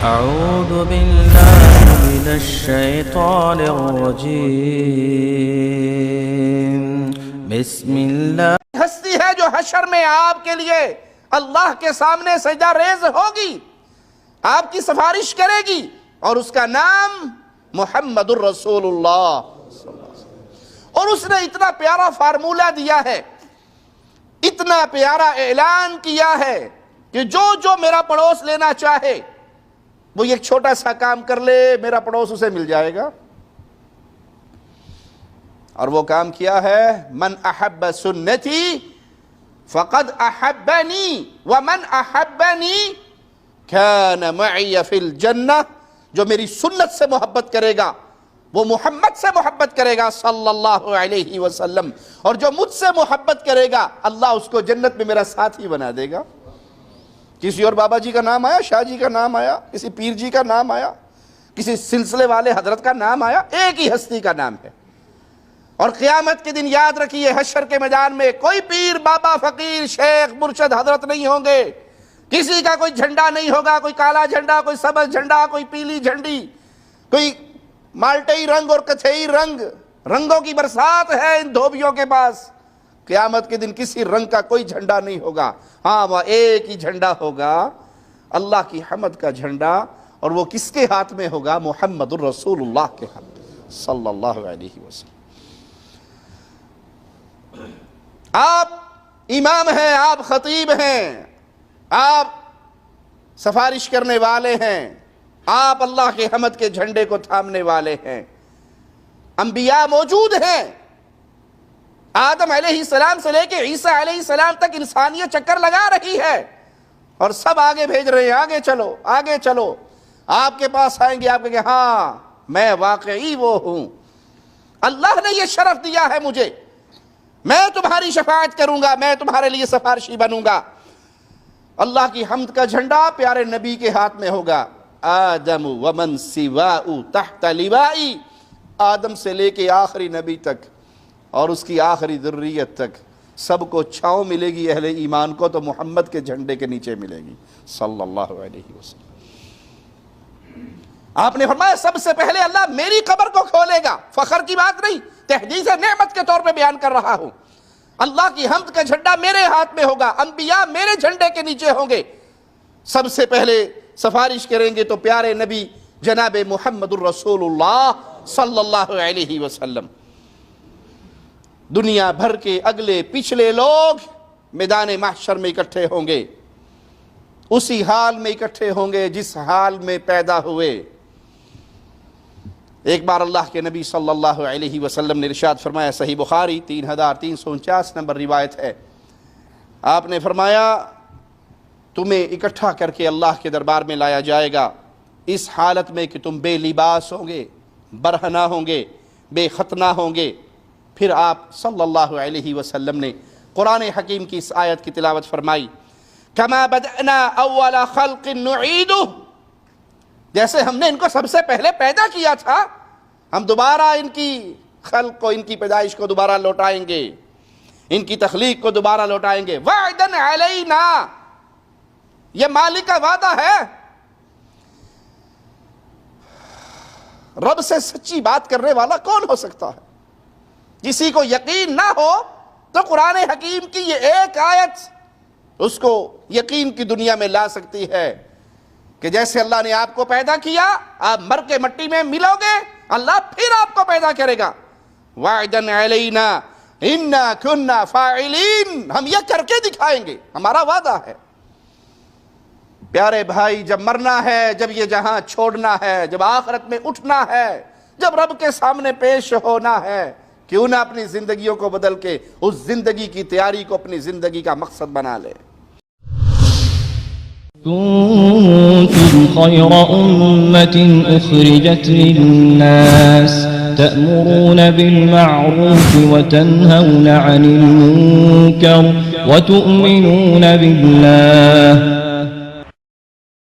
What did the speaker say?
أعوذ بالله من الشيطان الرجيم بسم الله ہستی ہے جو حشر میں آپ کے لیے اللہ کے سامنے سجدہ ریز ہوگی، آپ کی سفارش کرے گی، اور اس کا نام محمد الرسول اللہ، اور اس نے اتنا پیارا فارمولہ دیا ہے، اتنا پیارا اعلان کیا ہے کہ جو میرا پڑوس لینا چاہے وہ ایک چھوٹا سا کام کر لے، میرا پڑوس اسے مل جائے گا۔ اور وہ کام کیا ہے، من احب سنتی فقد احبنی ومن احبنی کان معی فی الجنہ، جو میری سنت سے محبت کرے گا وہ محمد سے محبت کرے گا صلی اللہ علیہ وسلم، اور جو مجھ سے محبت کرے گا اللہ اس کو جنت میں میرا ساتھی بنا دے گا۔ کسی اور بابا جی کا نام آیا، شاہ جی کا نام آیا، کسی پیر جی کا نام آیا، کسی سلسلے والے حضرت کا نام آیا، ایک ہی ہستی کا نام ہے۔ اور قیامت کے دن یاد رکھیے، حشر کے میدان میں کوئی پیر، بابا، فقیر، شیخ، مرشد، حضرت نہیں ہوں گے، کسی کا کوئی جھنڈا نہیں ہوگا، کوئی کالا جھنڈا، کوئی سبز جھنڈا، کوئی پیلی جھنڈی، کوئی مالٹئی رنگ اور کتھئی رنگ، رنگوں کی برسات ہے ان دھوبیوں کے پاس۔ قیامت کے دن کسی رنگ کا کوئی جھنڈا نہیں ہوگا، ہاں وہ ایک ہی جھنڈا ہوگا، اللہ کی حمد کا جھنڈا، اور وہ کس کے ہاتھ میں ہوگا؟ محمد الرسول اللہ کے ہاتھ صلی اللہ علیہ وسلم۔ آپ امام ہیں، آپ خطیب ہیں، آپ سفارش کرنے والے ہیں، آپ اللہ کے حمد کے جھنڈے کو تھامنے والے ہیں۔ انبیاء موجود ہیں، آدم علیہ السلام سے لے کے عیسیٰ علیہ السلام تک انسانیت چکر لگا رہی ہے، اور سب آگے بھیج رہے ہیں، آگے چلو، آگے چلو۔ آپ کے پاس آئیں گے، آپ کہیں گے ہاں میں واقعی وہ ہوں، اللہ نے یہ شرف دیا ہے مجھے، میں تمہاری شفاعت کروں گا، میں تمہارے لیے سفارشی بنوں گا۔ اللہ کی حمد کا جھنڈا پیارے نبی کے ہاتھ میں ہوگا۔ آدم ومن سواء تحت لوائی، آدم سے لے کے آخری نبی تک اور اس کی آخری ذریت تک سب کو چھاؤں ملے گی، اہل ایمان کو تو محمد کے جھنڈے کے نیچے ملے گی صلی اللہ علیہ وسلم۔ آپ نے فرمایا سب سے پہلے اللہ میری قبر کو کھولے گا، فخر کی بات نہیں، تحدیث نعمت کے طور پہ بیان کر رہا ہوں۔ اللہ کی حمد کا جھنڈا میرے ہاتھ میں ہوگا، انبیاء میرے جھنڈے کے نیچے ہوں گے۔ سب سے پہلے سفارش کریں گے تو پیارے نبی جناب محمد الرسول اللہ صلی اللہ علیہ وسلم۔ دنیا بھر کے اگلے پچھلے لوگ میدان محشر میں اکٹھے ہوں گے، اسی حال میں اکٹھے ہوں گے جس حال میں پیدا ہوئے۔ ایک بار اللہ کے نبی صلی اللہ علیہ وسلم نے ارشاد فرمایا، صحیح بخاری 3349 نمبر روایت ہے، آپ نے فرمایا تمہیں اکٹھا کر کے اللہ کے دربار میں لایا جائے گا اس حالت میں کہ تم بے لباس ہوں گے، برہنہ ہوں گے، بے ختنہ ہوں گے۔ پھر آپ صلی اللہ علیہ وسلم نے قرآن حکیم کی اس آیت کی تلاوت فرمائی، کما بدأنا اول خلق نعیدہ، جیسے ہم نے ان کو سب سے پہلے پیدا کیا تھا ہم دوبارہ ان کی خلق کو، ان کی پیدائش کو دوبارہ لوٹائیں گے، ان کی تخلیق کو دوبارہ لوٹائیں گے۔ وعدن علینا، یہ مالک کا وعدہ ہے۔ رب سے سچی بات کرنے والا کون ہو سکتا ہے؟ کسی کو یقین نہ ہو تو قرآن حکیم کی یہ ایک آیت اس کو یقین کی دنیا میں لا سکتی ہے کہ جیسے اللہ نے آپ کو پیدا کیا، آپ مر کے مٹی میں ملو گے، اللہ پھر آپ کو پیدا کرے گا۔ وعدن علینا انا کنا فاعلین، ہم یہ کر کے دکھائیں گے، ہمارا وعدہ ہے۔ پیارے بھائی، جب مرنا ہے، جب یہ جہاں چھوڑنا ہے، جب آخرت میں اٹھنا ہے، جب رب کے سامنے پیش ہونا ہے، کیوں نہ اپنی زندگیوں کو بدل کے اس زندگی کی تیاری کو اپنی زندگی کا مقصد بنا لے۔ كنتم خير أمة أخرجت للناس تأمرون بالمعروف وتنهون عن المنكر وتؤمنون بالله